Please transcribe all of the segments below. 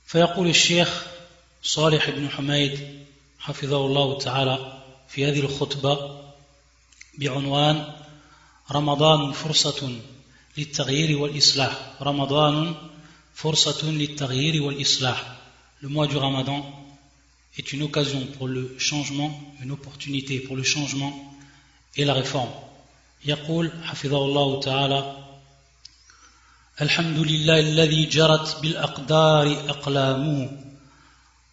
فيقول الشيخ صالح بن حميد حفظه الله تعالى في هذه الخطبة بعنوان رمضان فرصة للتغيير والإصلاح. رمضان فرصة للتغيير والإصلاح. Le mois du Ramadan est une occasion pour le changement, une opportunité pour le changement et la réforme. يقول حفظه الله تعالى: الحمد لله الذي جرت بالأقدار أقلامه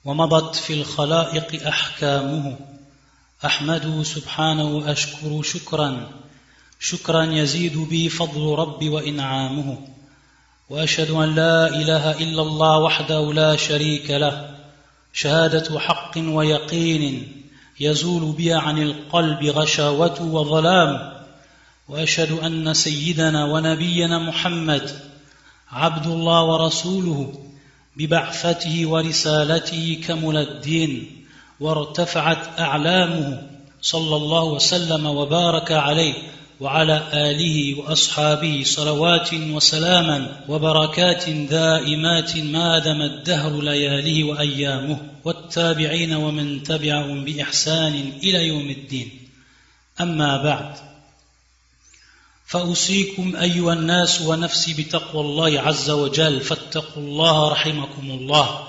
ومضت في الخلائق أحكامه أحمده سبحانه وأشكر شكرا يزيد به فضل ربي وإنعامه وأشهد أن لا إله إلا الله وحده لا شريك له شهادة حق ويقين يزول بها عن القلب غشاوة وظلام وأشهد أن سيدنا ونبينا محمد عبد الله ورسوله ببعثته ورسالته كمل الدين وارتفعت أعلامه صلى الله وسلم وبارك عليه وعلى آله وأصحابه صلوات وسلاما وبركات دائمات ما دام الدهر لياليه وأيامه والتابعين ومن تبعهم بإحسان إلى يوم الدين. أما بعد، فأوصيكم أيها الناس ونفسي بتقوى الله عز وجل فاتقوا الله رحمكم الله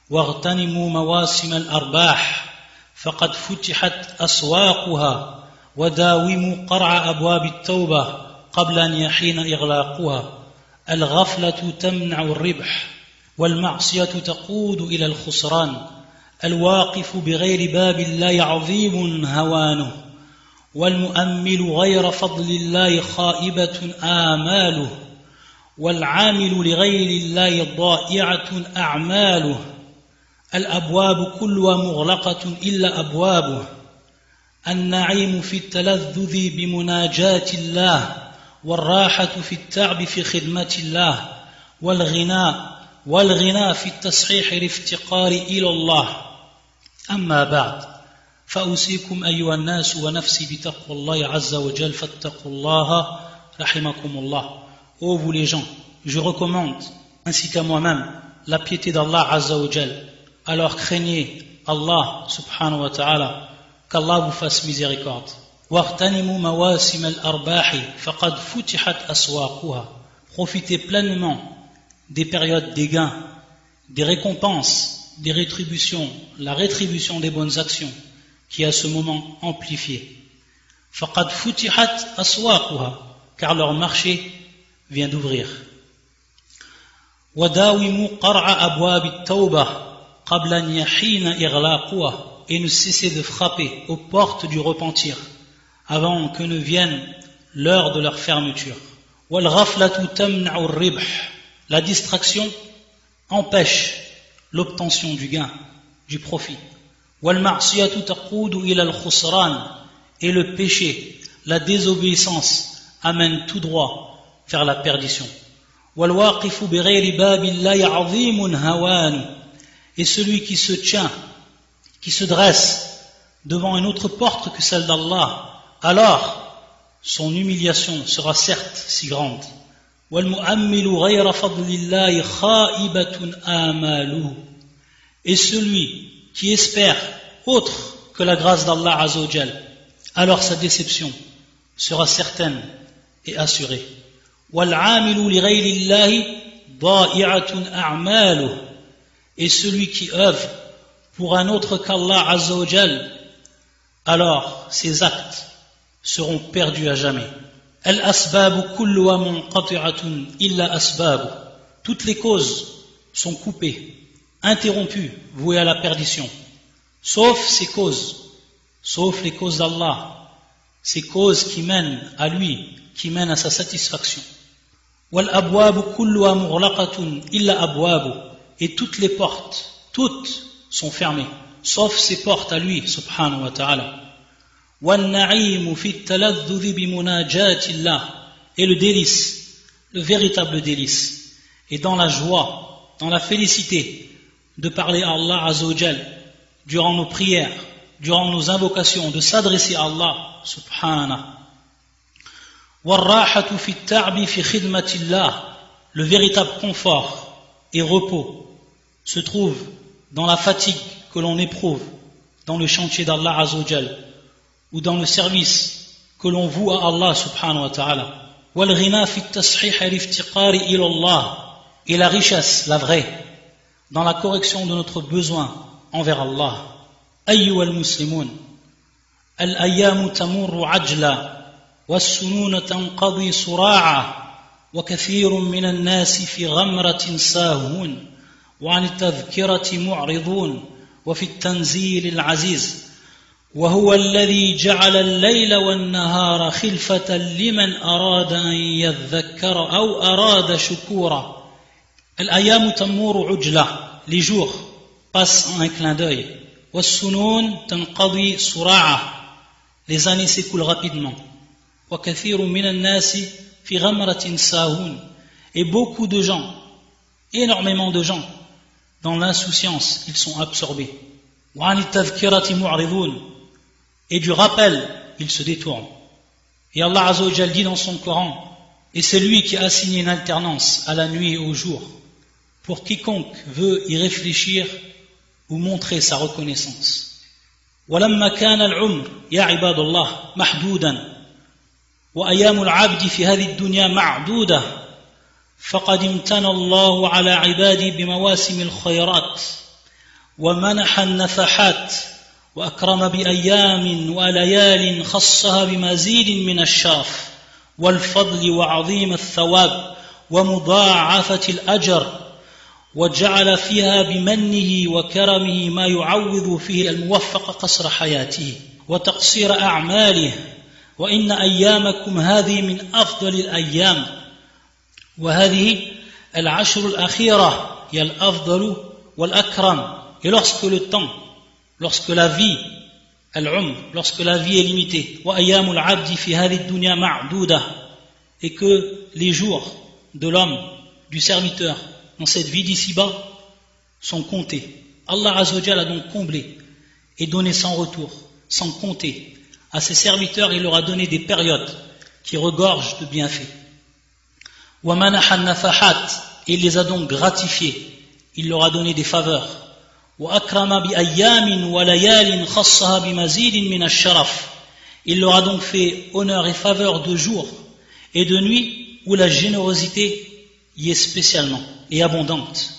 واغتنموا مواسم الأرباح فقد فتحت أسواقها وداوموا قرع أبواب التوبة قبل أن يحين إغلاقها. الغفلة تمنع الربح والمعصية تقود إلى الخسران. الواقف بغير باب الله عظيم هوانه والمؤمل غير فضل الله خائبة آماله والعامل لغير الله ضائعة أعماله. الأبواب كلها مغلقة إلا أبوابه. النعيم في التلذذ بمناجاة الله والراحة في التعب في خدمة الله والغنى في التصحيح الافتقار إلى الله. أما بعد، فأوصيكم أيها الناس ونفسي بتقوى الله عز وجل فاتقوا الله رحمكم الله. Ô vous les gens, je recommande ainsi qu'à moi-même la piété d'Allah Azza wa Jal. Alors craignez Allah subhanahu wa ta'ala, qu'Allah vous fasse miséricorde. وَاغْتَنِمُوا مَوَاسِمَ الْأَرْبَاحِ فَقَدْ فُتِحَتْ أَسْوَاقُهَا. Profitez pleinement des périodes des gains, des récompenses, des rétributions, la rétribution des bonnes actions qui est à ce moment amplifiée. فَقَدْ فُتِحَتْ أَسْوَاقُهَا, car leur marché vient d'ouvrir. وَدَاوِمُوا قَرْعَ أَبْوَابِ التَّوْبَةِ قَبْلَ أَنْ يَحِينَ إِغْلَاقُهَا. Et ne cessez de frapper aux portes du repentir avant que ne vienne l'heure de leur fermeture. وَالْغَفْلَةُ تَمْنَعُ الرِّبْحَ. La distraction empêche l'obtention du gain, du profit. وَالْمَعْصِيَةُ تَقُودُ إِلَى الْخُسْرَانِ. Et le péché, la désobéissance amène tout droit vers la perdition. وَالْوَاقِفُ بِغَيْرِ بَابِ اللَّهِ عَظِيمٌ هَوَانٌ. Et celui qui se tient, qui se dresse devant une autre porte que celle d'Allah, alors son humiliation sera certes si grande. وَالْمُؤَمِّلُ غَيْرَ فَضْلِ اللَّهِ خَائِبَةٌ آمَالُهُ. Et celui qui espère autre que la grâce d'Allah Azza wa Jal, alors sa déception sera certaine et assurée. وَالْعَامِلُ لِغَيْرِ اللَّهِ ضَائِعَةٌ أَعْمَالُهُ. Et celui qui œuvre pour un autre qu'Allah Azza wa Jal, alors ses actes seront perdus à jamais. Al-asbabu kulluha munqati'atun illa asbabu. Toutes les causes sont coupées, interrompues, vouées à la perdition, sauf ces causes, sauf les causes d'Allah, ces causes qui mènent à lui, qui mènent à sa satisfaction. Wal abwabu kulluha mughlaqatun illa abwabu. Et toutes les portes, toutes sont fermées, sauf ses portes à lui, subhanahu wa ta'ala. وَالنَّعِيمُ فِي التَّلَذُّذِ بِمُنَاجَاتِ اللَّهِ. Et le délice, le véritable délice, est dans la joie, dans la félicité de parler à Allah Azza wa Jal durant nos prières, durant nos invocations, de s'adresser à Allah subhanahu. وَالرَّاحَةُ فِي التَّعْبِ فِي خِدْمَةِ اللَّهِ. Le véritable confort et repos se trouve dans la fatigue que l'on éprouve dans le chantier d'Allah Azza wa Jal ou dans le service que l'on voue à Allah subhanahu wa ta'ala. وَالْغِنَى فِي التَّصْحِيحِ الْإِفْتِقَارِ إِلَى اللَّهِ, et la richesse, la vraie, dans la correction de notre besoin envers Allah. أيها المسلمون الأيام تمر عجلا والسنون تنقضي صراعا وكثير من الناس في غمرة ساهون وعن التذكرة معرضون وفي التنزيل العزيز وهو الذي جعل الليل والنهار خلفة لمن أراد أن يذكر أو أراد شكورا. الأيام تمر عجلة, les jours passent en un clin d'œil. والسنون تنقضي صراعا, les années s'écoulent rapidement. وكثير من الناس في غمرة ساهون, et beaucoup de gens, énormément de gens, dans l'insouciance, ils sont absorbés. وعن التذكرة معرضون, et du rappel, ils se détournent. Et Allah Azza wa Jal dit dans son Coran, et c'est lui qui a assigné une alternance à la nuit et au jour, pour quiconque veut y réfléchir ou montrer sa reconnaissance. ولما كان العمر يا عباد الله محدودا وأيام العبد في هذه الدنيا معدودة فقد امتن الله على عباده بمواسم الخيرات ومنح النفحات وأكرم بأيام وليال خصها بمزيد من الشرف والفضل وعظيم الثواب ومضاعفة الأجر وجعل فيها بمنه وكرمه ما يعوض فيه الموفق قصر حياته وتقصير أعماله وإن أيامكم هذه من أفضل الأيام وهذه العشر الأخيرة هي الأفضل والأكرم. Et lorsque le temps, lorsque la vie, lorsque la vie est limitée, وأيام العبد في هذه الدنيا معدودة, et que les jours de l'homme, du serviteur, dans cette vie d'ici-bas, sont comptés. Allah Azza wa Jal a donc comblé et donné sans retour, sans compter. À ses serviteurs, il leur a donné des périodes qui regorgent de bienfaits. وَمَنَحَ النَّفَحَاتِ, et il les a donc gratifiés. Il leur a donné des faveurs. وَأَكْرَمَ بِأَيَّامٍ وَلَيَالٍ خَصَّهَا بِمَزِيدٍ مِنَ الشَّرَفِ. Il leur a donc fait honneur et faveur de jours et de nuits où la générosité y est spécialement et abondante.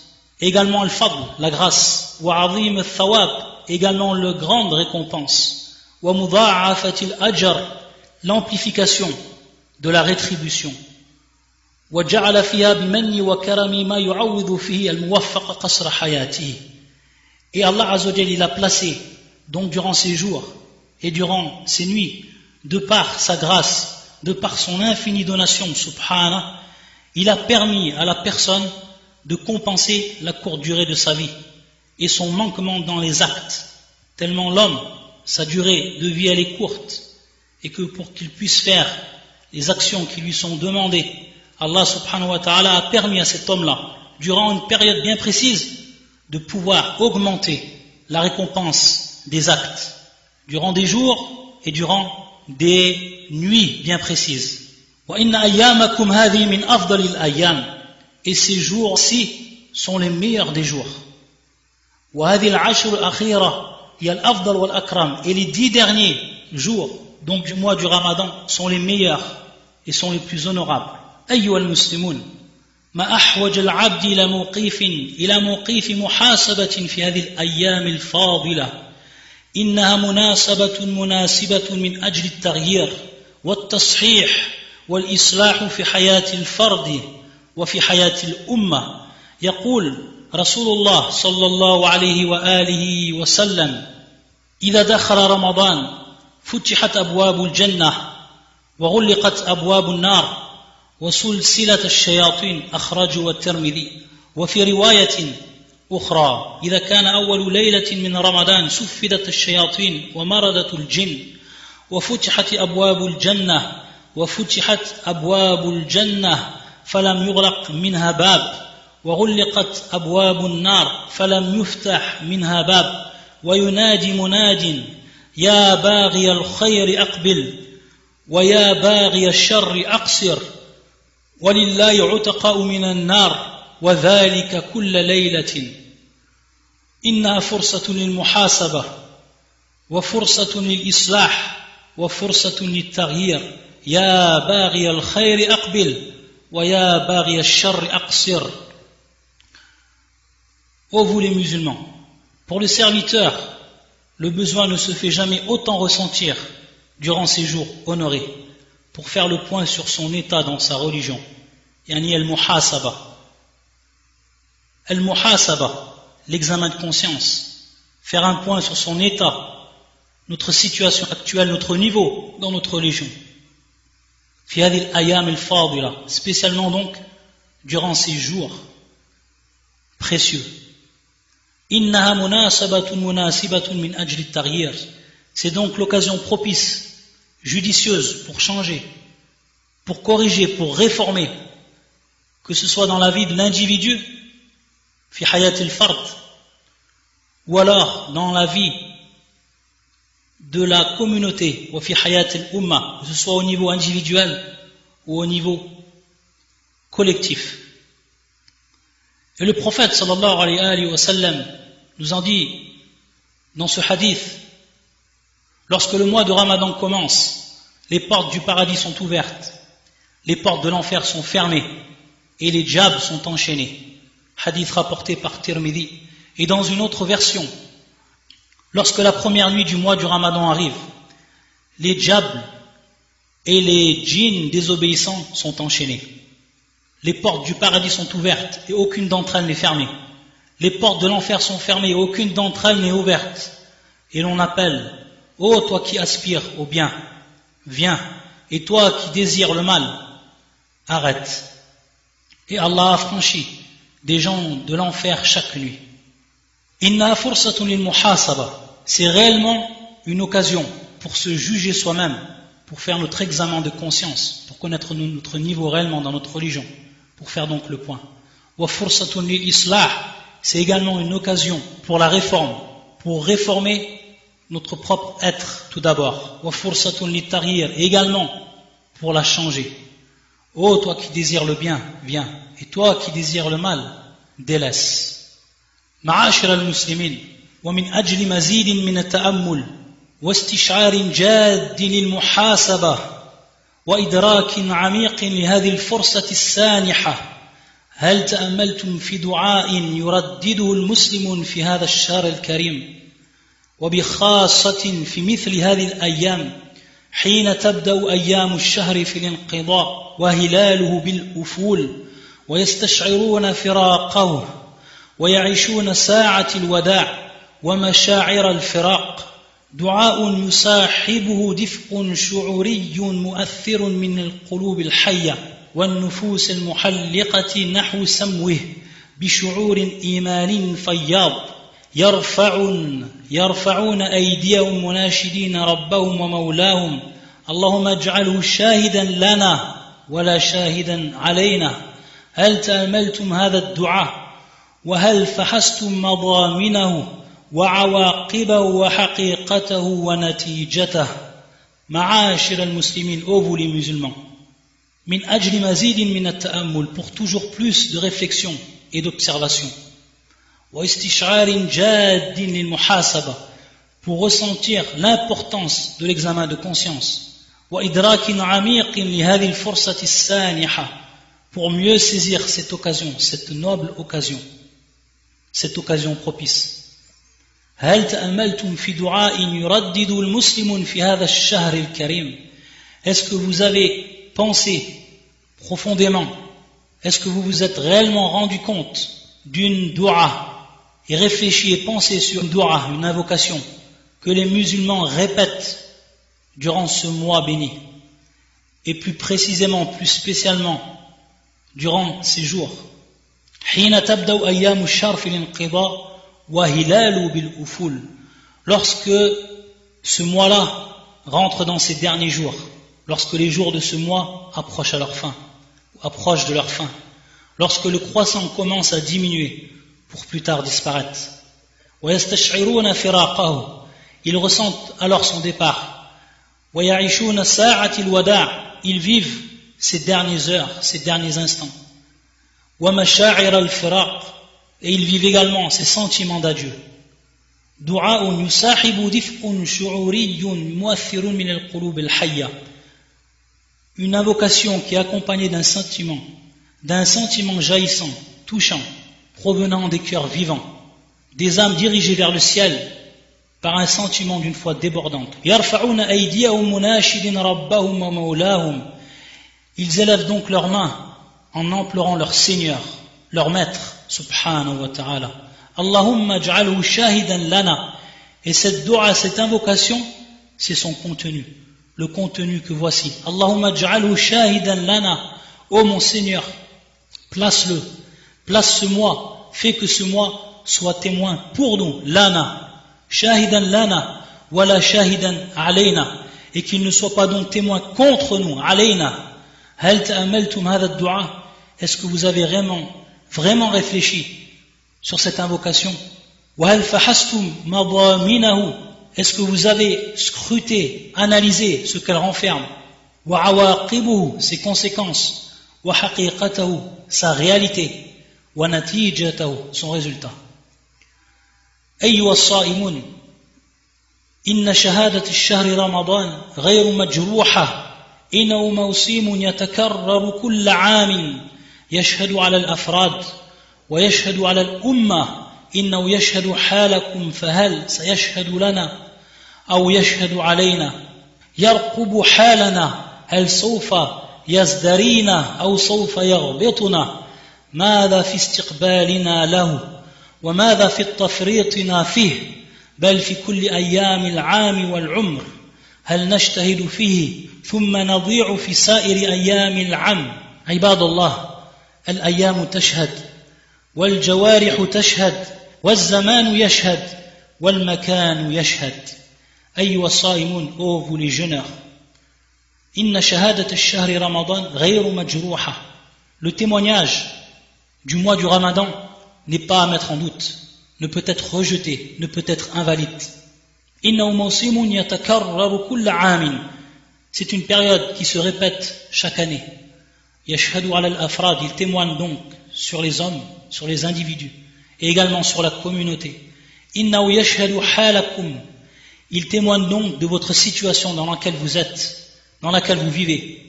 Également le fadl, la grâce, وَعَظِيمَ الثَّوَابِ, également le grande récompense, وَمُضَاعَفَةِ الْأَجْرِ, l'amplification de la rétribution, وَجَعَلَ فِيهَا بِمَنِّ وَكَرَمِ مَا يُعَوِّضُ فِيهِ الْمُوَفَّقَ قَصْرَ حَيَاتِهِ. Et Allah Azza wa Jal, il a placé donc durant ces jours et durant ces nuits, de par sa grâce, de par son infinie donation, subhanah, il a permis à la personne de compenser la courte durée de sa vie et son manquement dans les actes, tellement l'homme, sa durée de vie elle est courte, et que pour qu'il puisse faire les actions qui lui sont demandées, Allah subhanahu wa ta'ala a permis à cet homme-là, durant une période bien précise, de pouvoir augmenter la récompense des actes, durant des jours et durant des nuits bien précises. وَإِنَّ أَيَّامَكُمْ هَذِهِ مِنْ أَفْضَلِ الْأَيَّامِ, et ces jours-ci sont les meilleurs des jours. وَهَذِهِ الْعَشْرُ الْأَخِيرَةِ هِيَ الْأَفْضَلُ وَالْأَكْرَمُ, et les 10 derniers jours donc du mois du Ramadan sont les meilleurs et sont les plus honorables. أيها المسلمون ما أحوج العبد إلى موقف محاسبة في هذه الأيام الفاضلة إنها مناسبة من أجل التغيير والتصحيح والإصلاح في حياة الفرد وفي حياة الأمة. يقول رسول الله صلى الله عليه وآله وسلم إذا دخل رمضان فتحت أبواب الجنة وغلقت أبواب النار وسلسلة الشياطين أخرجه الترمذي. وفي رواية أخرى إذا كان أول ليلة من رمضان سفدت الشياطين ومردت الجن وفتحت أبواب الجنة فلم يغلق منها باب وغلقت أبواب النار فلم يفتح منها باب وينادي مناد يا باغي الخير أقبل ويا باغي الشر أقصر ولله عتقاء من النار وذلك كل ليلة. إنها فرصة للمحاسبة وفرصة للإصلاح وفرصة للتغيير يا باغي الخير أقبل ويا باغي الشر أقصر. Ô vous les musulmans, pour le serviteur, le besoin ne se fait jamais autant ressentir durant ces jours honorés pour faire le point sur son état dans sa religion. Yani al-muhasaba. Al-muhasaba, l'examen de conscience, faire un point sur son état, notre situation actuelle, notre niveau dans notre religion. Fi hadhihi al-ayam al-fadila, spécialement donc durant ces jours précieux. Innaha munasabatun munasibatun min ajli at-taghyir. C'est donc l'occasion propice, judicieuse pour changer, pour corriger, pour réformer, que ce soit dans la vie de l'individu, fi hayat al-fard, ou alors dans la vie de la communauté, wa fi hayat al-umma, que ce soit au niveau individuel ou au niveau collectif. Et le prophète sallallahu alayhi wa sallam nous en dit dans ce hadith, lorsque le mois de Ramadan commence, les portes du paradis sont ouvertes, les portes de l'enfer sont fermées et les djabs sont enchaînés. Hadith rapporté par Tirmidhi. Et dans une autre version, lorsque la première nuit du mois du Ramadan arrive, les djabs et les djinns désobéissants sont enchaînés. Les portes du paradis sont ouvertes et aucune d'entre elles n'est fermée. Les portes de l'enfer sont fermées et aucune d'entre elles n'est ouverte. Et l'on appelle, ô toi qui aspires au bien, viens, et toi qui désires le mal, arrête. Et Allah a franchi des gens de l'enfer chaque nuit. Inna fursatun lil muhasaba. C'est réellement une occasion pour se juger soi-même, pour faire notre examen de conscience, pour connaître notre niveau réellement dans notre religion, pour faire donc le point. Wa fursatun lil islah. C'est également une occasion pour la réforme, pour réformer notre propre être tout d'abord. Wa fursatun lit taghyir. Et également pour la changer. Ô toi qui désires le bien, viens. Et toi qui désires le mal, délaisse. معاشر المسلمين ومن أجل مزيد من التأمل واستشعار جاد للمحاسبة وإدراك عميق لهذه الفرصة السانحة هل تأملتم في دعاء يردده المسلم في هذا الشهر الكريم وبخاصة في مثل هذه الأيام حين تبدأ أيام الشهر في الانقضاء وهلاله بالأفول ويستشعرون فراقه ويعيشون ساعة الوداع ومشاعر الفراق دعاء يصاحبه دفء شعوري مؤثر من القلوب الحية والنفوس المحلقة نحو سموه بشعور إيمان فياض يرفعون أيديهم مناشدين ربهم ومولاهم اللهم اجعله شاهدا لنا ولا شاهدا علينا هل تأملتم هذا الدعاء وهل فحصتم مضامنه وعواقبه وحقيقته ونتيجته معاشر المسلمين ô vous les musulmans min ajli mazidin min at-ta'ammul pour toujours plus de réflexion et d'observation wa istish'arin jaddin lil muhasaba pour ressentir l'importance de l'examen de conscience wa idrakin 'amiqin li hadhihi al-fursati as-saniha pour mieux saisir cette occasion, cette noble occasion, cette occasion propice. هل تأملتم في دعاء يردد المسلم في هذا الشهر الكريم? Est-ce que vous avez pensé profondément, est-ce que vous vous êtes réellement rendu compte d'une dua et réfléchi et pensé sur une dua, une invocation que les musulmans répètent durant ce mois béni et plus précisément, plus spécialement durant ces jours حين تبدأ أيام الشهر في الانقضاء وهلال بالأفول lorsque ce mois-là rentre dans ses derniers jours, lorsque les jours de ce mois approchent à leur fin, ou approchent de leur fin, lorsque le croissant commence à diminuer pour plus tard disparaître. ويستشعرون فراقه, ils ressentent alors son départ. ويعيشون ساعة الوداع, ils vivent ces dernières heures, ces derniers instants. ومشاعر الفراق, et ils vivent également ces sentiments d'adieu. دعاء يصاحب دفء شعوري مؤثر من القلوب الحية. Une invocation qui est accompagnée d'un sentiment jaillissant, touchant, provenant des cœurs vivants, des âmes dirigées vers le ciel par un sentiment d'une foi débordante. يرفعون أيديهم مناشدين ربهم ومولاهم. Ils élèvent donc leurs mains en implorant leur Seigneur, leur Maître, subhanahu wa ta'ala. Allahumma ij'alhu shahidan lana. Et cette dua, cette invocation, c'est son contenu. Le contenu que voici. Allahumma ij'alhu shahidan lana. Ô mon Seigneur, place-le, place ce mois, fais que ce mois soit témoin pour nous, lana, shahidan lana, wala shahidan alayna, et qu'il ne soit pas donc témoin contre nous, alayna. Hal ta'amaltum hadha ad-du'a? Est-ce que vous avez vraiment réfléchi sur cette invocation? Wa hal fahastum madaminahu? Est-ce que vous avez scruté, analysé ce qu'elle renferme? Wa awaqibuhu, ses conséquences? Wa haqiqatahu, sa réalité? Wa natijatahu, son résultat? أيها الصائمون إن شهادة الشهر رمضان غير مجروحة إنه موسم يتكرر كل عام يشهد على الأفراد ويشهد على الأمة إنه يشهد حالكم فهل سيشهد لنا أو يشهد علينا يرقب حالنا هل سوف يزدرينا أو سوف يغبطنا ماذا في استقبالنا له وماذا في التفريطنا فيه بل في كل أيام العام والعمر هل نجتهد فيه ثم نضيع في سائر أيام العام عباد الله الأيام تشهد والجوارح تشهد والزمان يشهد والمكان يشهد أيها الصائمون ô vous les jeûneurs إن شهادة الشهر رمضان غير مجروحة. Le témoignage du mois du Ramadan n'est pas à mettre en doute, ne peut être rejeté, ne peut être invalide. إنه موسم يتكرر كل عام. C'est une période qui se répète chaque année. يشهد على الأفراد, il témoigne donc sur les hommes, sur les individus, et également sur la communauté. إنه يشهد حالكم, il témoigne donc de votre situation dans laquelle vous êtes, dans laquelle vous vivez.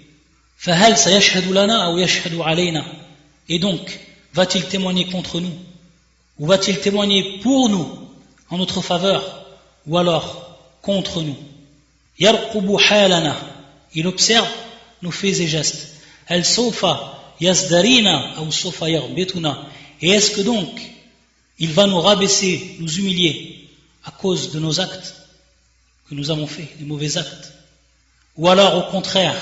فهل سيشهد لنا أو يشهد علينا. Et donc, va-t-il témoigner contre nous? Ou va-t-il témoigner pour nous, en notre faveur, ou alors contre nous? يرقب حالنا, il observe nos faits et gestes. هل سوف يزدرينا أو سوف يغبطنا. Et est-ce que donc il va nous rabaisser, nous humilier à cause de nos actes que nous avons faits, les mauvais actes? Ou alors au contraire,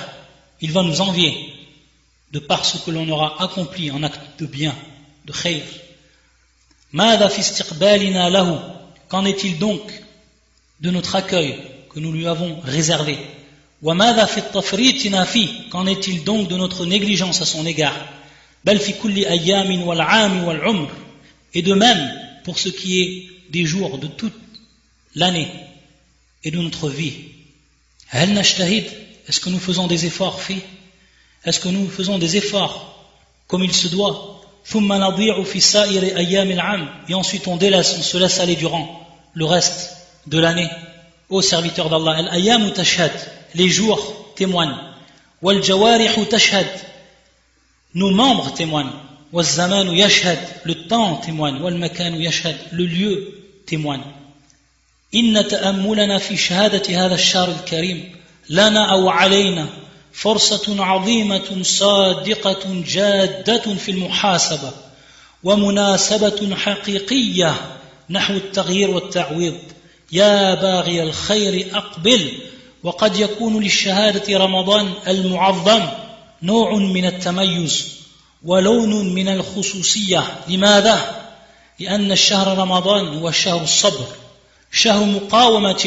il va nous envier de par ce que l'on aura accompli en acte de bien, de khayr. ماذا في استقبالنا له. Qu'en est-il donc de notre accueil que nous lui avons réservé? وماذا في التفريطنا فيه. Qu'en est-il donc de notre négligence à son égard? بل في كل أيام والعام والعمر. Et de même pour ce qui est des jours de toute l'année et de notre vie. هل نجتهد. Est-ce que nous faisons des efforts faits? Est-ce que nous faisons des efforts comme il se doit? ثم نضيع في سائر أيام العام. Et ensuite on se laisse aller durant le reste de l'année. Ô serviteur d'Allah, الأيام تشهد, les jours témoignent. والجوارح تشهد, nos membres témoignent. والزمان يشهد, le temps témoigne. والمكان يشهد, le lieu témoigne. إن تأملنا في شهادة هذا الشهر الكريم لنا أو علينا فرصة عظيمة صادقة جادة في المحاسبة ومناسبة حقيقية نحو التغيير والتعويض. يا باغي الخير أقبل. وقد يكون للشهادة رمضان المعظم نوع من التميز ولون من الخصوصية. لماذا؟ لأن الشهر رمضان هو شهر الصبر, شهر مقاومة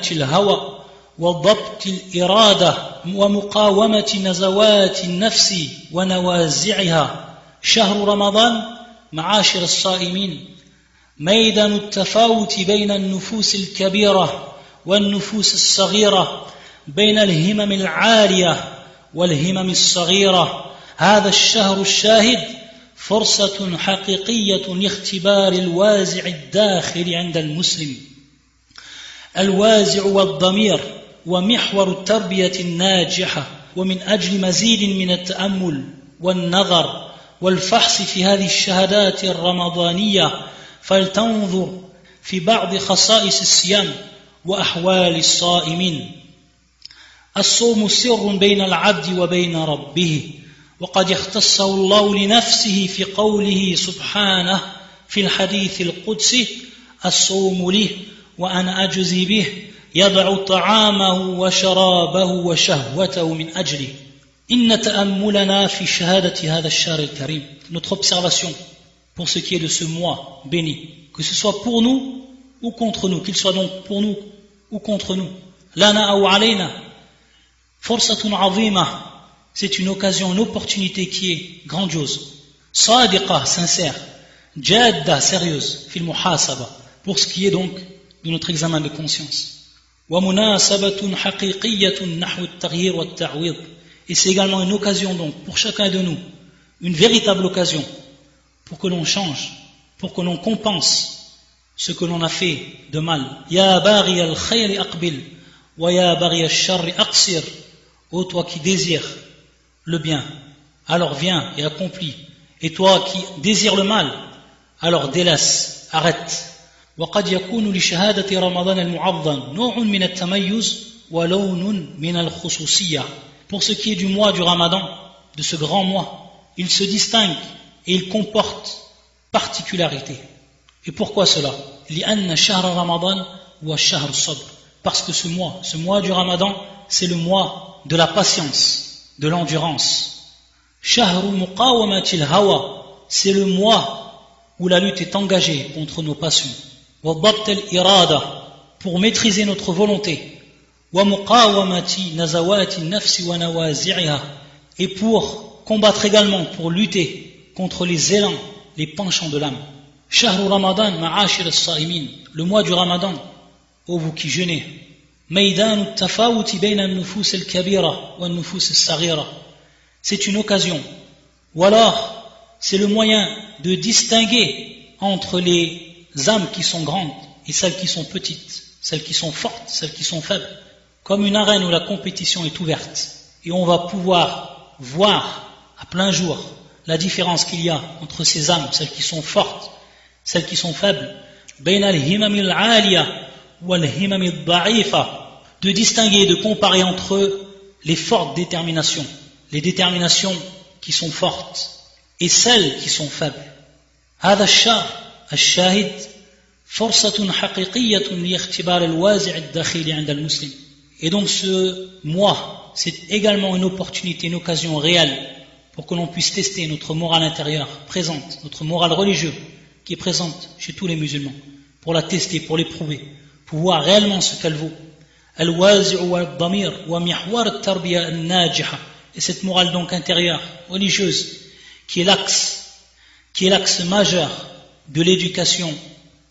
الهوى وضبط الإرادة ومقاومة نزوات النفس ونوازعها. شهر رمضان معاشر الصائمين ميدان التفاوت بين النفوس الكبيرة والنفوس الصغيرة, بين الهمم العالية والهمم الصغيرة. هذا الشهر الشاهد فرصة حقيقية لاختبار الوازع الداخلي عند المسلم. الوازع والضمير ومحور التربية الناجحة، ومن أجل مزيد من التأمل والنظر والفحص في هذه الشهادات الرمضانية فلتنظر في بعض خصائص الصيام وأحوال الصائمين. الصوم سر بين العبد وبين ربه، وقد اختصه الله لنفسه في قوله سبحانه في الحديث القدسي: الصوم لي وأنا أجزي به يضع طعامه وشرابه وشهوته من أجله. إن تأملنا في شهادة هذا الشهر الكريم, notre observation pour ce qui est de ce mois béni, que ce soit pour nous ou contre nous, qu'il soit donc pour nous ou contre nous, lana ou alayna, فرصة عظيمة, c'est une occasion, une opportunité qui est grandiose, صادقة, sincère, جادة, sérieuse, في المحاسبة, pour ce qui est donc de notre examen de conscience. ومناسبة حقيقية نحو التغيير والتعويض, et c'est également une occasion donc pour chacun de nous, une véritable occasion pour que l'on change, pour que l'on compense ce que l'on a fait de mal. Ya baghi al-khayr aqbil wa ya baghi al-sharr aqsir. Ô toi qui désires le bien, alors viens et accomplis. Et toi qui désires le mal, alors délaisse, arrête. وقد يكون لشهادة رمضان المعظم نوع من التميز ولون من الخصوصية. Pour ce qui est du mois du Ramadan, de ce grand mois, il se distingue et il comporte particularité. Et pourquoi cela? لأن شهر رمضان هو شهر الصبر. Parce que ce mois du Ramadan, c'est le mois de la patience, de l'endurance. شهر مقاومة الهوى, c'est le mois où la lutte est engagée contre nos passions. وضبط الإرادة, pour maîtriser notre volonté. ومقاومة نزوات النفس ونوازعها, et pour combattre également, pour lutter contre les élans, les penchants de l'âme. شهر رمضان معاشر الصائمين, le mois du Ramadan, ô vous qui jeûnez. ميدان التفاوت بين النفوس الكبيرة والنفوس الصغيرة, c'est une occasion, ou alors c'est le moyen de distinguer entre les âmes qui sont grandes et celles qui sont petites, celles qui sont fortes, celles qui sont faibles, comme une arène où la compétition est ouverte, et on va pouvoir voir à plein jour la différence qu'il y a entre ces âmes, celles qui sont fortes, celles qui sont faibles, de distinguer, de comparer entre eux les fortes déterminations, les déterminations qui sont fortes et celles qui sont faibles. هذا الشهر الشاهد فرصة حقيقية لاختبار الوازع الداخلي عند المسلم. Et donc ce mois, c'est également une opportunité, une occasion réelle pour que l'on puisse tester notre morale intérieure présente, notre morale religieuse qui est présente chez tous les musulmans, pour la tester, pour l'éprouver, pour voir réellement ce qu'elle vaut. Al-wazi'u wal-damir wa mihwar at-tarbiya an-najiha. Et cette morale donc intérieure, religieuse, qui est l'axe majeur de l'éducation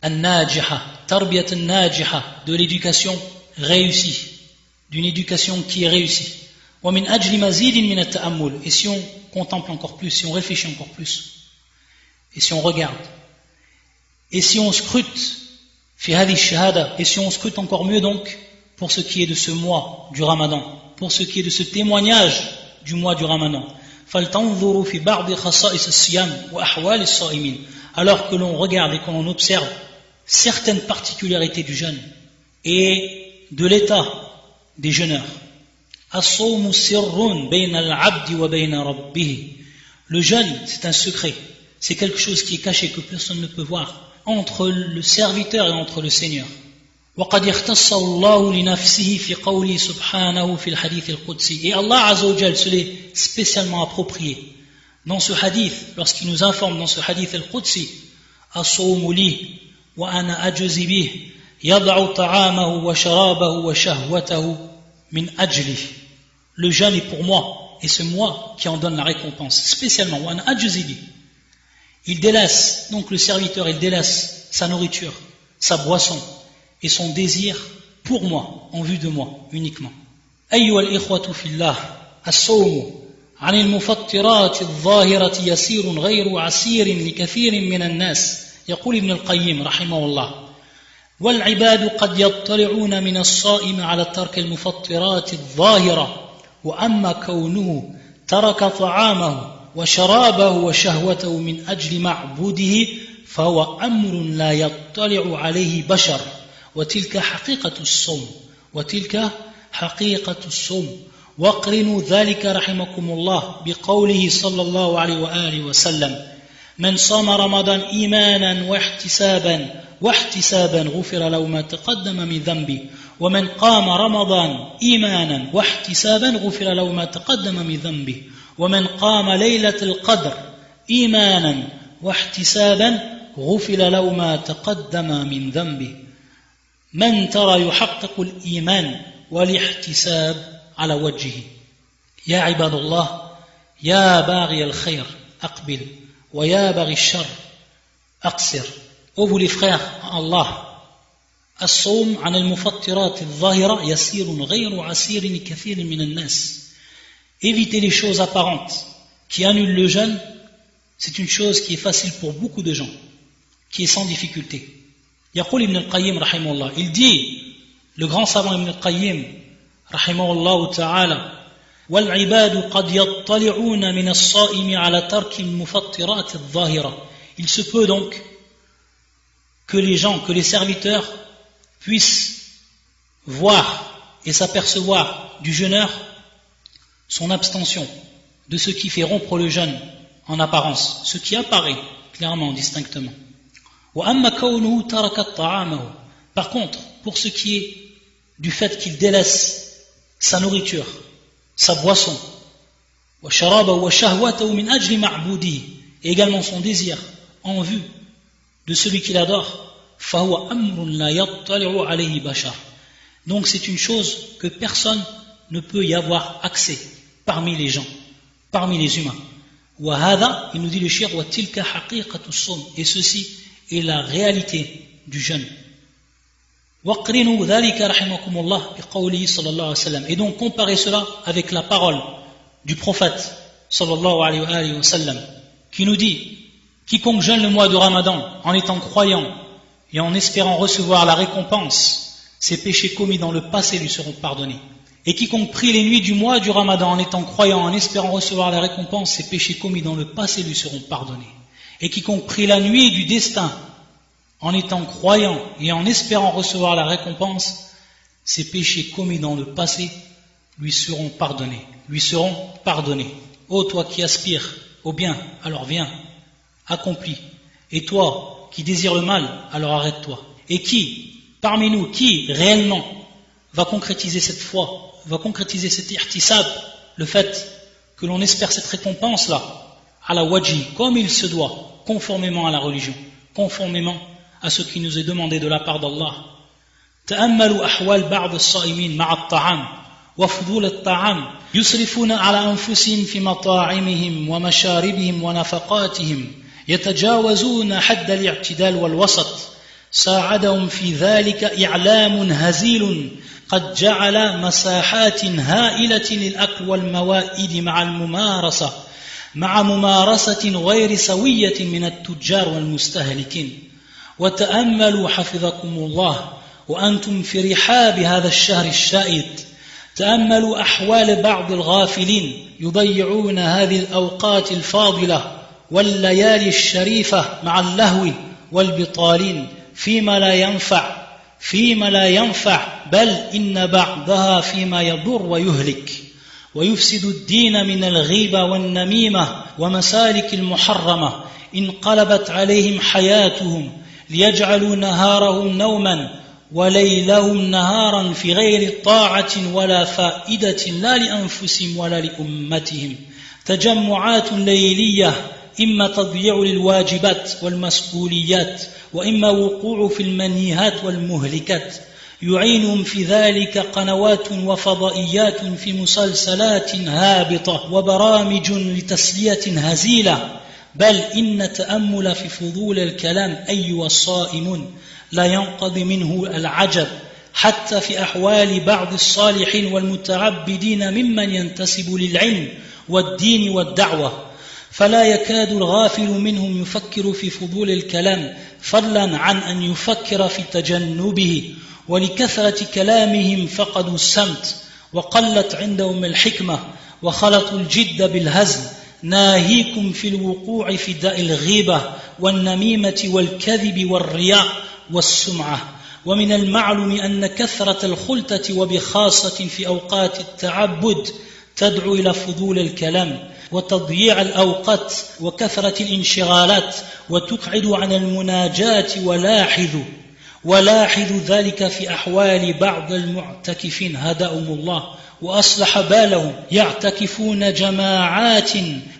an-najiha, tarbiyat an-najiha, de l'éducation réussie, d'une éducation qui est réussie. Wa min ajli mazidin min at-ta'ammul. Et si on contemple encore plus, si on réfléchit encore plus, et si on regarde, et si on scrute fi hadhi shahada, et si on scrute encore mieux donc pour ce qui est de ce mois du Ramadan, pour ce qui est de ce témoignage du mois du Ramadan, faltanzuru fi ba'd khasa'is as-siyam wa ahwal as-sa'imin, alors que l'on regarde et que l'on observe certaines particularités du jeûne et de l'état des jeûneurs. As-sawmu sirrun bayna al-'abdi wa bayna rabbih. Le jeûne, c'est un secret, c'est quelque chose qui est caché, que personne ne peut voir, entre le serviteur et entre le Seigneur. وقد يختص الله لنفسه في قوله سبحانه في الحديث القدسي. Et Allah Azza wa Jal se l'est spécialement approprié dans ce hadith, lorsqu'il nous informe dans ce hadith al-Qudsi: الصوم لي وأنا أجزي به يضع طعامه وشرابه وشهوته من أجله. Le jeûne est pour moi, et c'est moi qui en donne la récompense, spécialement. وأنا أجزي به. Il délaisse, donc le serviteur, il délaisse sa nourriture, sa boisson et son désir pour moi, en vue de moi, uniquement. أيها الإخوة في الله, الصوم عن المفطرات الظاهرة يسير غير عسير لكثير من الناس. يقول ابن القيم رحمه الله: والعباد قد يطلعون من الصائم على ترك المفطرات الظاهرة، وأما كونه ترك طعامه وشرابه وشهوته من أجل معبوده فهو أمر لا يطلع عليه بشر، وتلك حقيقة الصوم. واقرنوا ذلك رحمكم الله بقوله صلى الله عليه وآله وسلم: من صام رمضان إيمانا واحتسابا غفر له ما تقدم من ذنبه، ومن قام رمضان إيمانا واحتسابا غفر له ما تقدم من ذنبه، ومن قام ليلة القدر إيمانا واحتسابا غفر له ما تقدم من ذنبه. من ترى يحقق الإيمان والاحتساب على وجهه. يا عباد الله، يا باغي الخير أقبل ويا باغي الشر أقصر. Ô vous les frères, Allah, الصوم عن المفطرات الظاهرة يسير غير عسير لكثير من الناس. Éviter les choses apparentes qui annulent le jeûne, c'est une chose qui est facile pour beaucoup de gens, qui est sans difficulté. يقول ابن القيم رحمه الله, il dit, le grand savant Ibn al-Qayyim رحمه الله تعالى: والعباد قد يطلعون من الصائم على ترك المفطرات الظاهرة. Il se peut donc que les gens, que les serviteurs puissent voir et s'apercevoir du jeûneur son abstention de ce qui fait rompre le jeûne en apparence, ce qui apparaît clairement, distinctement. Par contre, pour ce qui est du fait qu'il délaisse sa nourriture, sa boisson, et également son désir en vue de celui qu'il adore, donc c'est une chose que personne ne peut y avoir accès parmi les gens, parmi les humains. Il nous dit le cheikh, et ceci est la réalité du jeûne. Et donc comparez cela avec la parole du prophète sallallahu alayhi wa sallam, qui nous dit: quiconque jeûne le mois de Ramadan en étant croyant et en espérant recevoir la récompense, ses péchés commis dans le passé lui seront pardonnés. Et quiconque prie les nuits du mois du Ramadan en étant croyant, en espérant recevoir la récompense, ses péchés commis dans le passé lui seront pardonnés. Et quiconque prie la nuit du destin en étant croyant et en espérant recevoir la récompense, ses péchés commis dans le passé lui seront pardonnés. Ô toi qui aspires au bien, alors viens, accomplis. Et toi qui désires le mal, alors arrête-toi. Et parmi nous, qui réellement va concrétiser cette foi, va concrétiser cet ihtisab, le fait que l'on espère cette récompense-là, à la wajhi, comme il se doit, conformément à la religion, conformément à ce qui nous est demandé de la part d'Allah. تأملوا أحوال بعض الصائمين مع الطعام وفضول الطعام يسرفون على أنفسهم في مطاعمهم ومشاربهم ونفقاتهم يتجاوزون حد الاعتدال والوسط. ساعدهم في ذلك إعلام هزيل قد جعل مساحات هائلة للأكل والموائد مع ممارسة غير سوية من التجار والمستهلكين. وتأملوا حفظكم الله وأنتم في رحاب هذا الشهر الشائد، تأملوا أحوال بعض الغافلين يضيعون هذه الأوقات الفاضلة والليالي الشريفة مع اللهو والبطالين فيما لا ينفع بل إن بعضها فيما يضر ويهلك ويفسد الدين من الغيبة والنميمة ومسالك المحرمة. انقلبت عليهم حياتهم ليجعلوا نهارهم نوما وليلهم نهارا في غير طاعة ولا فائدة لا لأنفسهم ولا لأمتهم. تجمعات ليلية إما تضييع للواجبات والمسؤوليات وإما وقوع في المنهيات والمهلكات. يعينهم في ذلك قنوات وفضائيات في مسلسلات هابطة وبرامج لتسلية هزيلة. بل إن تأمل في فضول الكلام أيها الصائمون لا ينقضي منه العجب حتى في أحوال بعض الصالحين والمتعبدين ممن ينتسب للعلم والدين والدعوة فلا يكاد الغافل منهم يفكر في فضول الكلام فضلا عن أن يفكر في تجنبه ولكثرة كلامهم فقدوا السمت وقلت عندهم الحكمة وخلطوا الجد بالهزل ناهيكم في الوقوع في داء الغيبة والنميمة والكذب والرياء والسمعة ومن المعلوم أن كثرة الخلطة وبخاصة في أوقات التعبد تدعو إلى فضول الكلام وتضييع الأوقات وكثرة الانشغالات وتقعد عن المناجاة ولاحظوا ذلك في أحوال بعض المعتكفين هداهم الله وأصلح بالهم يعتكفون جماعات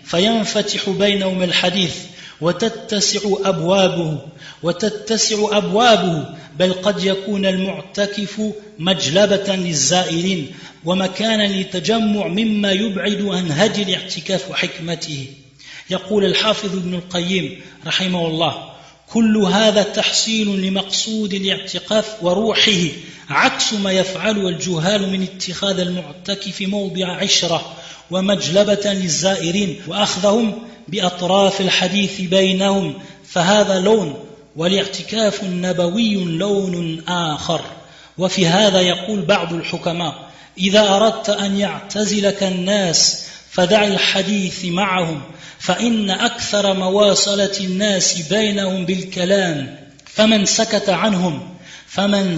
فينفتح بينهم الحديث وتتسع أبوابه بل قد يكون المعتكف مجلبة للزائرين ومكانا للتجمع مما يبعد عن هدي الاعتكاف وحكمته. يقول الحافظ ابن القيم رحمه الله كل هذا تحصيل لمقصود الاعتكاف وروحه عكس ما يفعله الجهال من اتخاذ المعتكف موضع عشرة ومجلبة للزائرين وأخذهم بأطراف الحديث بينهم فهذا لون والاعتكاف النبوي لون آخر. وفي هذا يقول بعض الحكماء إذا أردت أن يعتزلك الناس فدع الحديث معهم فإن أكثر مواصلة الناس بينهم بالكلام فمن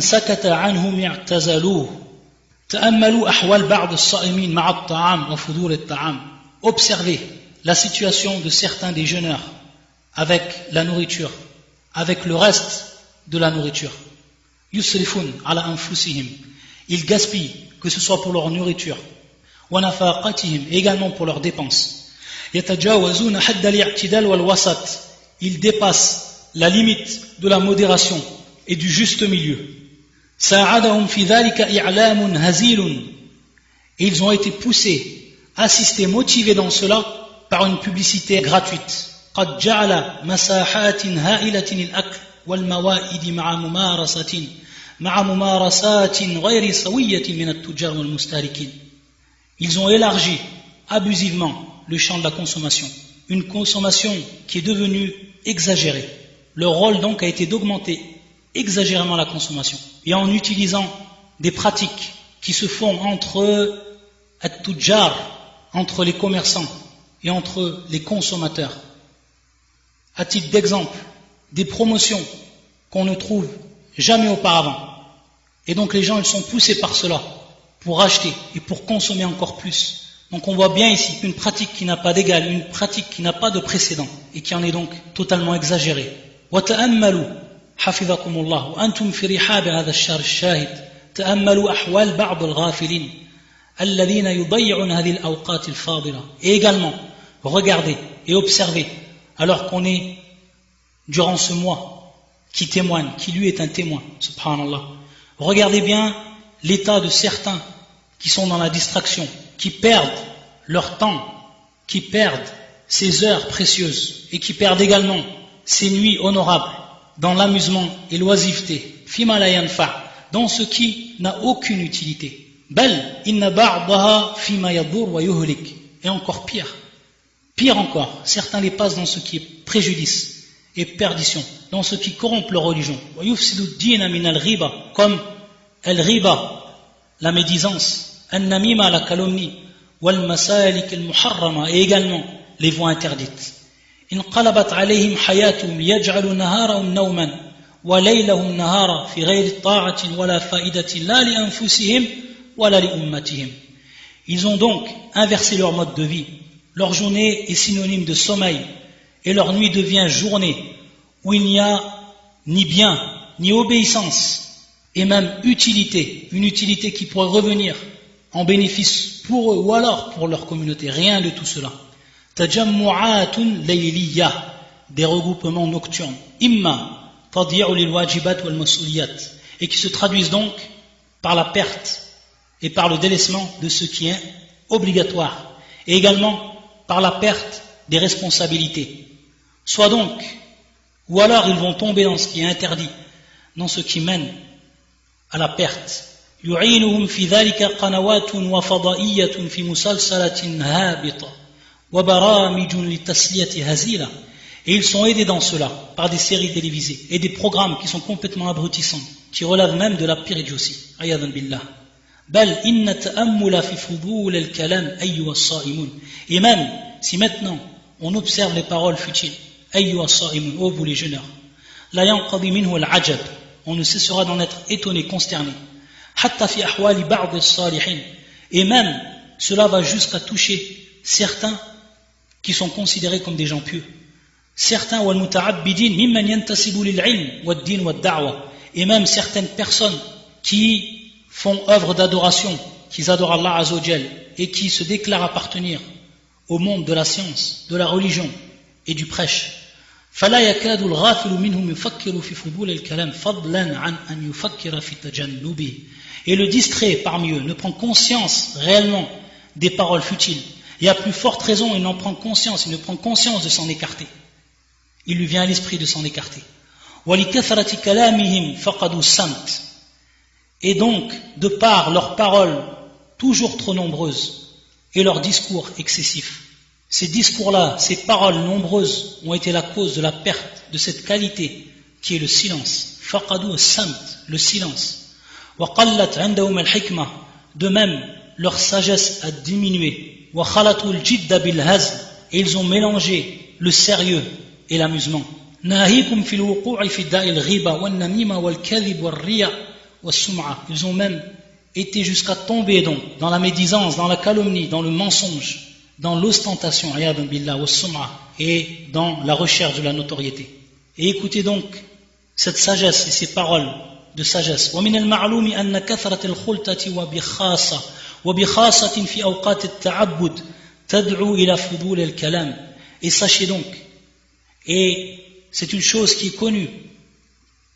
سكت عنهم اعتزلوه. تأملوا أحوال بعض الصائمين مع الطعام وفضول الطعام. Observez la situation de certains des jeûneurs avec la nourriture, avec le reste de la nourriture. يسرفون على أنفسهم. Ils gaspillent, que ce soit pour leur nourriture, ونفاقتهم, également pour leurs dépenses. يتجاوزون حد الاعتدال والوسط. Ils dépassent la limite de la modération et du juste milieu. ساعدهم في ذلك إعلام هزيل. Et ils ont été poussés, assistés, motivés dans cela par une publicité gratuite. قد جعل مساحات هائلة الأكل والموائد مع ممارسات غير سوية من التجار والمستهلكين. Ils ont élargi abusivement le champ de la consommation, une consommation qui est devenue exagérée. Le rôle donc a été d'augmenter exagérément la consommation et en utilisant des pratiques qui se font entre at-tujjar, entre les commerçants et entre les consommateurs. À titre d'exemple, des promotions qu'on ne trouve jamais auparavant. Et donc les gens ils sont poussés par cela pour acheter et pour consommer encore plus. Donc on voit bien ici une pratique qui n'a pas d'égal, une pratique qui n'a pas de précédent et qui en est donc totalement exagérée. وتأملوا حفظكم الله وأنتم في رحاب هذا الشهر الشاهد تأملوا أحوال بعض الغافلين الذين يضيعون هذه الأوقات الفاضلة. Et également regardez et observez alors qu'on est durant ce mois qui témoigne, qui lui est un témoin, subhanallah. Regardez bien l'état de certains qui sont dans la distraction, qui perdent leur temps, qui perdent ces heures précieuses et qui perdent également ces nuits honorables dans l'amusement et l'oisiveté, fima la yanfa, dans ce qui n'a aucune utilité. Bal inna ba'daha fima yadur wa yuhlik. Et encore pire encore, certains les passent dans ce qui est préjudice et perdition, dans ce qui corrompt leur religion. Wa yufsidu ad-din min al-ghiba, comme al-ghiba, la médisance, al-namima, la calomnie, wal-masalik al-muharrama, et également les voies interdites. انقلبت عليهم حياتهم ليجعلوا نهارهم نوما وليلهم نهارا في غير طاعة ولا فائدة لا لأنفسهم ولا لأمتهم. Ils ont donc inversé leur mode de vie. Leur journée est synonyme de sommeil et leur nuit devient journée où il n'y a ni bien, ni obéissance et même utilité, une utilité qui pourrait revenir en bénéfice pour eux ou alors pour leur communauté. Rien de tout cela. Tajammu'atun layliyya, des regroupements nocturnes, imma tadyi'u lil wajibat wal mas'uliyat, et qui se traduisent donc par la perte et par le délaissement de ce qui est obligatoire, et également par la perte des responsabilités. Soit donc, ou alors ils vont tomber dans ce qui est interdit, dans ce qui mène à la perte. يعينهم في ذلك قنوات وفضائية في مسلسلة هابطة وبرامج للتسلية هزيلة. Et ils sont aidés dans cela par des séries télévisées et des programmes qui sont complètement abrutissants, qui relèvent même de la pire idiotie. Ayadan billah. بل إن التأمل في فضول الكلام أيها الصائمون. Et même si maintenant on observe les paroles futiles, أيها الصائمون, ô vous les jeûneurs, لا ينقضي منه العجب, on ne cessera d'en être étonné, consterné. حتى في أحوال بعض الصالحين. Et même cela va jusqu'à toucher certains qui sont considérés comme des gens pieux. Certains والمتعبدين ممن ينتسبوا للعلم والدين والدعوة. Et même certaines personnes qui font œuvre d'adoration, qui adorent Allah Azza wa Jal et qui se déclarent appartenir au monde de la science, de la religion et du prêche. فلا يكاد الغافل منهم يفكر في فضول الكلام فضلا عن أن يفكر في تجنبه. Et le distrait parmi eux ne prend conscience réellement des paroles futiles. Et à plus forte raison, il n'en prend conscience, il ne prend conscience de s'en écarter. Il lui vient à l'esprit de s'en écarter. وَلِكَثْرَةِ كَلَامِهِمْ فَقَدُوا السَّمْتِ. Et donc, de par leurs paroles toujours trop nombreuses et leurs discours excessifs, ces discours-là, ces paroles nombreuses ont été la cause de la perte de cette qualité qui est le silence. فَقَدُوا السَّمْتِ, le silence. وَقَلَّتْ عِنْدَهُمْ الْحِكْمَةِ. De même, leur sagesse a diminué. وَخَلَطُوا الْجِدَّ بِالْهَزْلِ. Et ils ont mélangé le sérieux et l'amusement. ناهيكم في الوقوع في داء الغيبة والنميمة والكذب والرياء والسمعة. Ils ont même été jusqu'à tomber donc dans la médisance, dans la calomnie, dans le mensonge, dans l'ostentation, ayadan billah, والسمعة, et dans la recherche de la notoriété. Et écoutez donc cette sagesse et ces paroles de sagesse. ومن المعلوم أن كثرة الخلطة وبخاصة في أوقات التعبد تدعو إلى فضول الكلام. Et sachez donc, et c'est une chose qui est connue,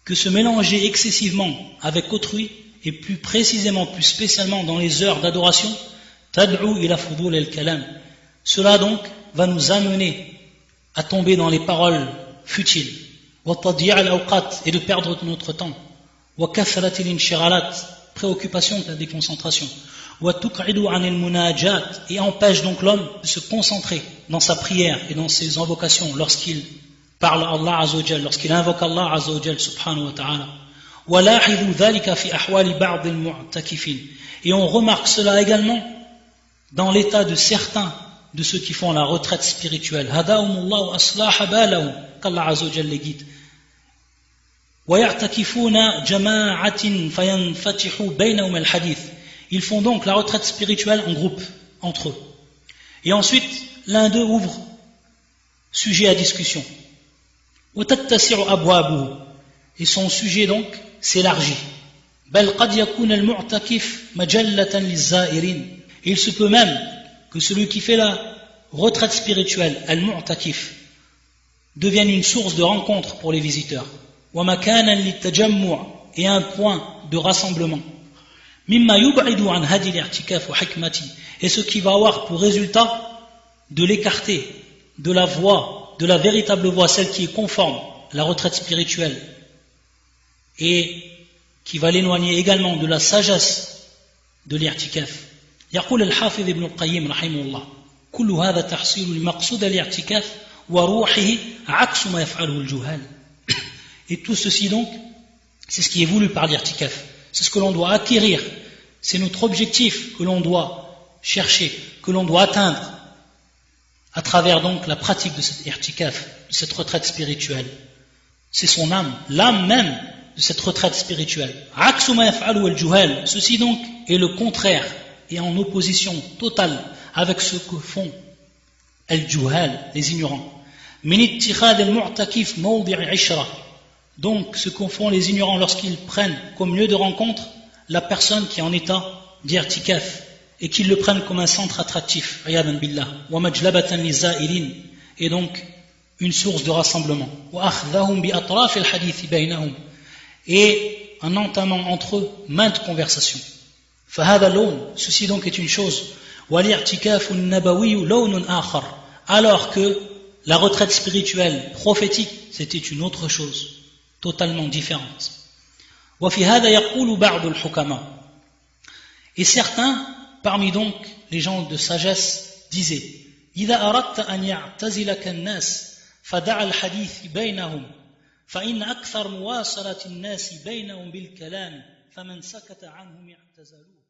que se mélanger excessivement avec autrui, et plus précisément, plus spécialement dans les heures d'adoration, tad'u ila fudul al-kalam. Cela donc va nous amener à tomber dans les paroles futiles, wa tadya' al-awqat, et de perdre notre temps, wa kathrat al-inshighalat, préoccupation de la déconcentration, wa tuq'idu 'an al-munajat, et empêche donc l'homme de se concentrer dans sa prière et dans ses invocations lorsqu'il parle à Allah Azza wa Jal, lorsqu'il invoque Allah Azza wa Jal subhanahu wa ta'ala. وَلَاحِظُوا ذَلِكَ فِي أَحْوَالِ بَعْضِ الْمُعْتَكِفِينَ. Et on remarque cela également dans l'état de certains de ceux qui font la retraite spirituelle. هَدَاهُمُ اللَّهُ أَصْلَاحَ بَالَهُمْ, qu'Allah Azza wa Jal les guide. وَيَعْتَكِفُونَ جَمَاعَةٍ فَيَنْفَتِحُوا بَيْنَهُمْ الْحَدِيثِ. Ils font donc la retraite spirituelle en groupe, entre eux. Et ensuite, l'un d'eux ouvre sujet à discussion. وتتسع أبوابه. Et son sujet donc s'élargit. بل قد يكون المعتكف مجلة للزائرين. Et il se peut même que celui qui fait la retraite spirituelle, al-mu'takif, devienne une source de rencontre pour les visiteurs. ومكانا للتجمع, et un point de rassemblement. مما يبعد عن هدي الاعتكاف وحكمته. Et ce qui va avoir pour résultat de l'écarter de la voie, de la véritable voie, celle qui est conforme à la retraite spirituelle, et qui va l'éloigner également de la sagesse de l'i'tikaf. يقول الحافظ ابن القيم رحمه الله كل هذا تحصيل لمقصود الاعتكاف وروحه عكس ما يفعله الجهال. Et tout ceci donc, c'est ce qui est voulu par l'i'tikaf, c'est ce que l'on doit acquérir, c'est notre objectif que l'on doit chercher, que l'on doit atteindre à travers donc la pratique de cette i'tikaf, de cette retraite spirituelle. C'est son âme, l'âme même de cette retraite spirituelle. Ceci donc est le contraire et en opposition totale avec ce que font al-juhal, les ignorants. Donc ce que font les ignorants lorsqu'ils prennent comme lieu de rencontre la personne qui est en état d'irtikaf et qu'ils le prennent comme un centre attractif, et donc une source de rassemblement, et en entamant entre eux maintes conversations. Ceci donc est une chose, alors que la retraite spirituelle prophétique c'était une autre chose totalement différente. Et certains parmi donc les gens de sagesse disaient إذا أردت أن يعتزلك الناس فدع الحديث بينهم فإن أكثر مواصلة الناس بينهم بالكلام فمن سكت عنهم اعتزلوه.